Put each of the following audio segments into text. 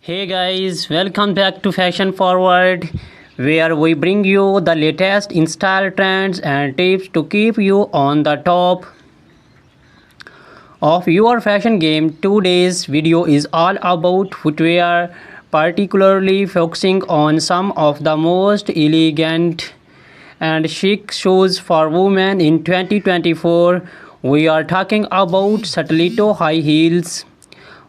Hey guys, welcome back to Fashion Forward, where we bring you the latest in style trends and tips to keep you on the top of your fashion game. Today's video is all about footwear, particularly focusing on some of the most elegant and chic shoes for women in 2024. We are talking about stiletto high heels,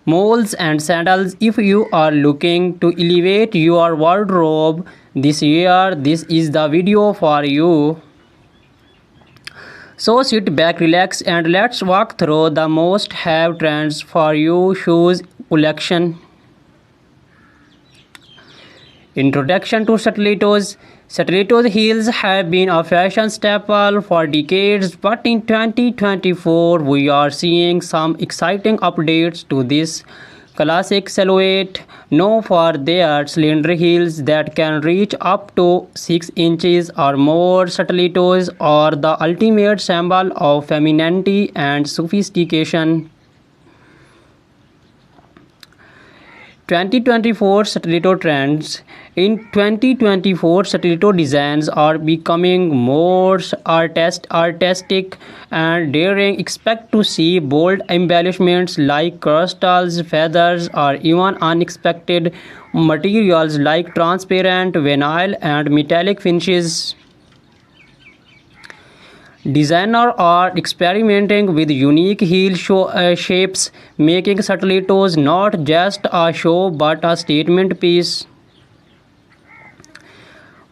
moles and sandals. If you are looking to elevate your wardrobe this year, this is the video for you. So sit back, relax, and let's walk through the most have trends for you shoes collection. Introduction to stilettos. Stilettos heels have been a fashion staple for decades, but in 2024 we are seeing some exciting updates to this classic silhouette, known for their slender heels that can reach up to 6 inches or more. Stilettos are the ultimate symbol of femininity and sophistication. 2024 stiletto trends. In 2024, stiletto designs are becoming more artistic and daring. Expect to see bold embellishments like crystals, feathers, or even unexpected materials like transparent vinyl and metallic finishes. Designers are experimenting with unique shapes, making stilettos not just a show but a statement piece.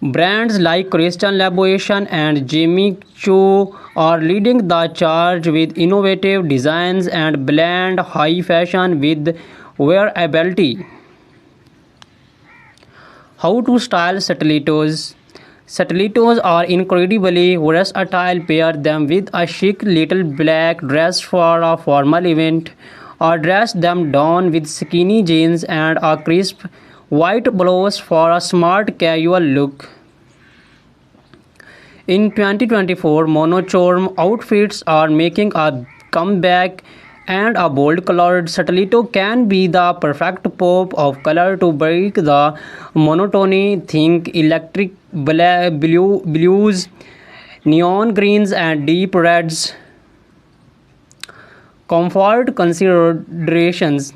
Brands like Christian Louboutin and Jimmy Choo are leading the charge with innovative designs and blend high fashion with wearability. How to style stilettos? Stilettos are incredibly versatile. Pair them with a chic little black dress for a formal event, or dress them down with skinny jeans and a crisp white blouse for a smart casual look. In 2024, monochrome outfits are making a comeback, and a bold colored stiletto can be the perfect pop of color to break the monotony. Think electric blues, neon greens, and deep reds. Comfort considerations.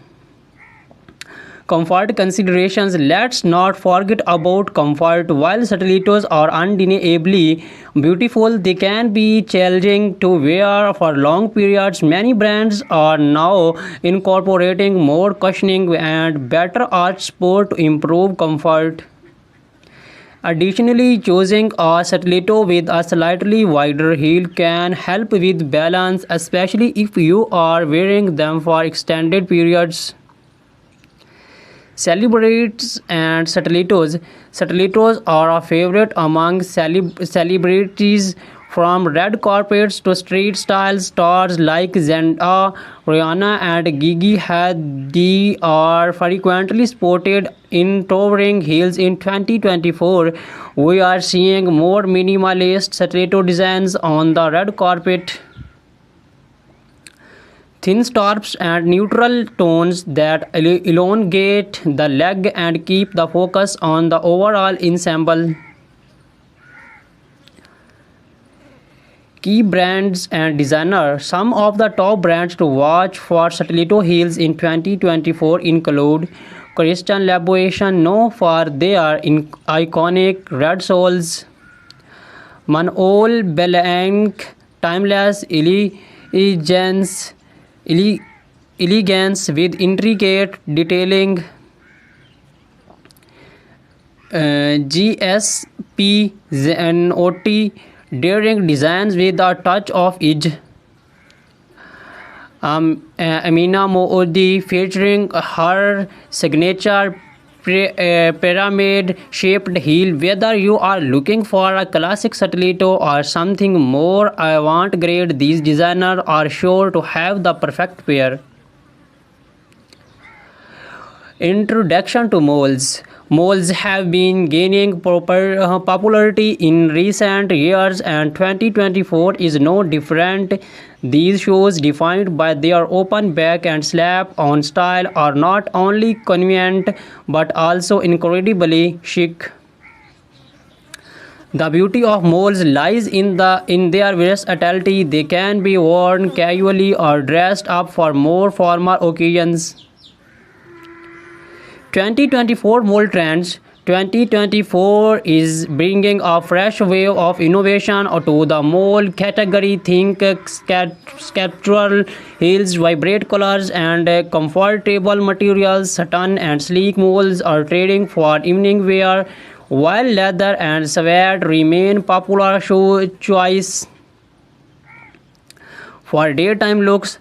Let's not forget about comfort. While stilettos are undeniably beautiful, they can be challenging to wear for long periods. Many brands are now incorporating more cushioning and better arch support to improve comfort. Additionally, choosing a stiletto with a slightly wider heel can help with balance, especially if you are wearing them for extended periods. Celebrities and stilettos. Stilettos are a favorite among celebrities, from red carpets to street style. Stars like Zendaya, Rihanna, and Gigi Hadid are frequently spotted in towering heels. In 2024, we are seeing more minimalist stiletto designs on the red carpet. Thin straps and neutral tones that elongate the leg and keep the focus on the overall ensemble. Key brands and designers. Some of the top brands to watch for stiletto heels in 2024 include Christian Louboutin, known for their iconic red soles; Manol Blahnik, timeless elegance with intricate detailing; GSP Zanotti, daring designs with a touch of edge; Amina Moody, featuring her signature pyramid-shaped heel. Whether you are looking for a classic stiletto or something more avant-garde, these designers are sure to have the perfect pair. Introduction to moles. Malls have been gaining popularity in recent years, and 2024 is no different. These shoes, defined by their open back and slap-on style, are not only convenient but also incredibly chic. The beauty of moles lies in their versatility. They can be worn casually or dressed up for more formal occasions. 2024 Mole Trends. 2024 is bringing a fresh wave of innovation to the mole category. Think sculptural heels, vibrant colors, and comfortable materials. Satin and sleek moles are trading for evening wear, while leather and suede remain popular shoe choice for daytime looks.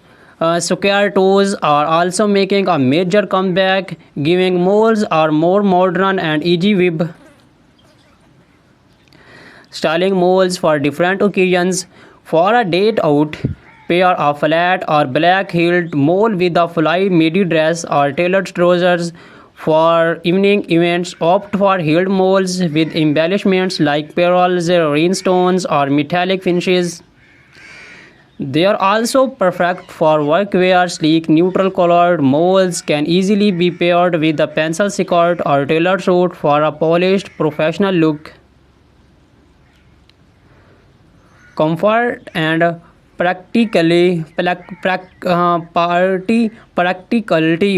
Square toes are also making a major comeback, giving moles a more modern and easy web styling moles for different occasions. For a date out, pair a flat or black heeled mole with a fly midi dress or tailored trousers. For evening events, opt for heeled moles with embellishments like pearls, rhinestones, or metallic finishes. They are also perfect for workwear. Sleek, neutral-colored moles can easily be paired with a pencil skirt or tailored suit for a polished, professional look. Comfort and practicality.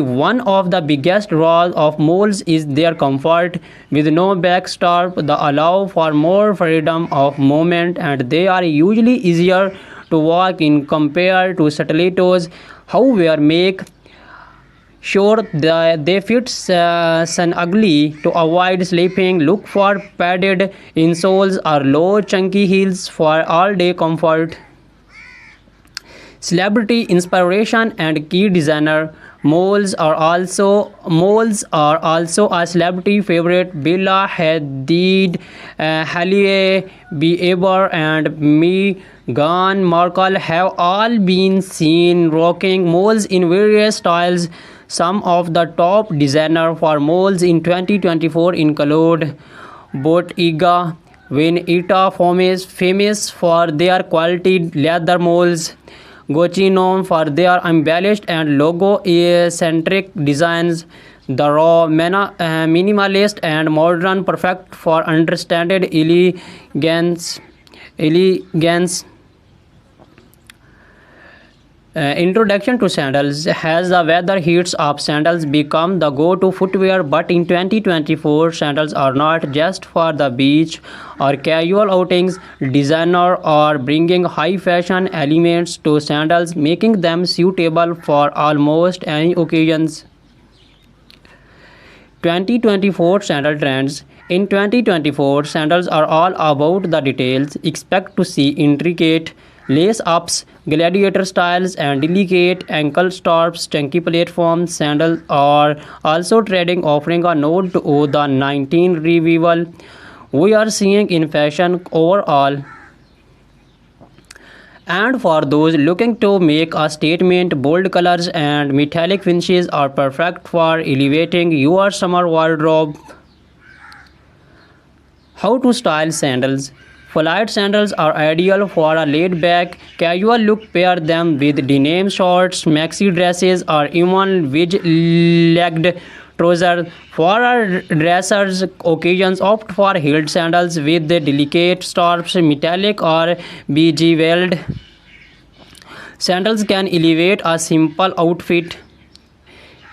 One of the biggest draws of moles is their comfort. With no backstop, they allow for more freedom of movement, and they are usually easier to walk in compared to stilettos. However, make sure that they fit snugly to avoid slipping. Look for padded insoles or low chunky heels for all-day comfort. Celebrity inspiration and key designer. Moles are also a celebrity favorite. Bella Hadid, Hailey Bieber, and Meghan Markle have all been seen rocking moles in various styles. Some of the top designers for moles in 2024 include Bottega Veneta, famous for their quality leather moles. Gucci, known for their embellished and logo-centric designs. The raw, minimalist, and modern, perfect for understated elegance. Introduction to sandals. Has the weather heats up, sandals become the go-to footwear, but in 2024 sandals are not just for the beach or casual outings. Designers are bringing high fashion elements to sandals, making them suitable for almost any occasions. 2024 Sandal Trends. In 2024, sandals are all about the details. Expect to see intricate lace-ups, gladiator styles, and delicate ankle straps. Chunky platform sandals are also trending, offering a nod to the 19 revival we are seeing in fashion overall. And for those looking to make a statement, bold colors and metallic finishes are perfect for elevating your summer wardrobe. How to style sandals. Flight sandals are ideal for a laid-back, casual look. Pair them with denim shorts, maxi dresses, or even wedge-legged trousers. For a dressers occasions, opt for heeled sandals with delicate straps. Metallic or bejeweled sandals can elevate a simple outfit,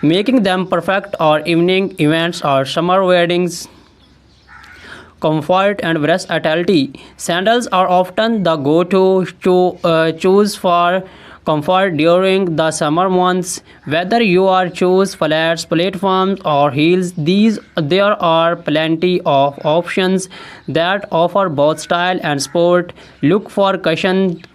making them perfect for evening events or summer weddings. Comfort and versatility. Sandals are often the go-to choose for comfort during the summer months. Whether you are choose flats, platforms, or heels, there are plenty of options that offer both style and sport. Look for cushioned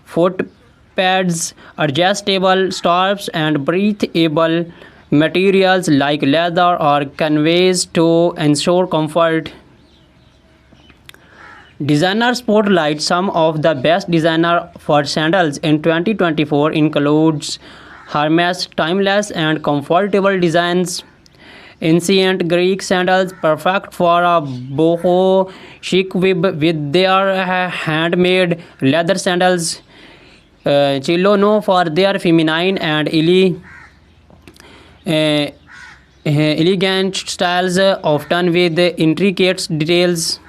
foot pads, adjustable straps, and breathable materials like leather or canvas to ensure comfort. Designer spotlight. Some of the best designer for sandals in 2024 includes Hermes. Timeless and comfortable designs Ancient Greek sandals, perfect for a boho chic with their handmade leather sandals. Chilono for their feminine and uh, elegant styles, often with intricate details.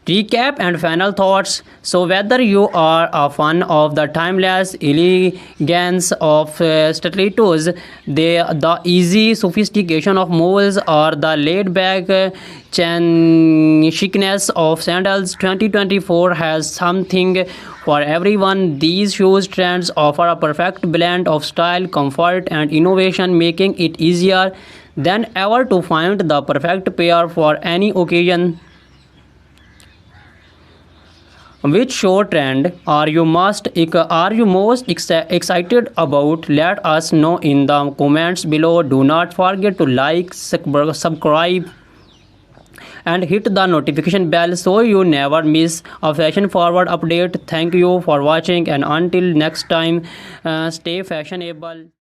Recap and final thoughts. So, whether you are a fan of the timeless elegance of stilettos, the easy sophistication of moles, or the laid back chicness of sandals, 2024 has something for everyone. These shoes trends offer a perfect blend of style, comfort, and innovation, making it easier than ever to find the perfect pair for any occasion. Which show trend are you most excited about? Let us know in the comments below. Do not forget to like, subscribe, and hit the notification bell so you never miss a fashion forward update. Thank you for watching, and until next time, stay fashionable.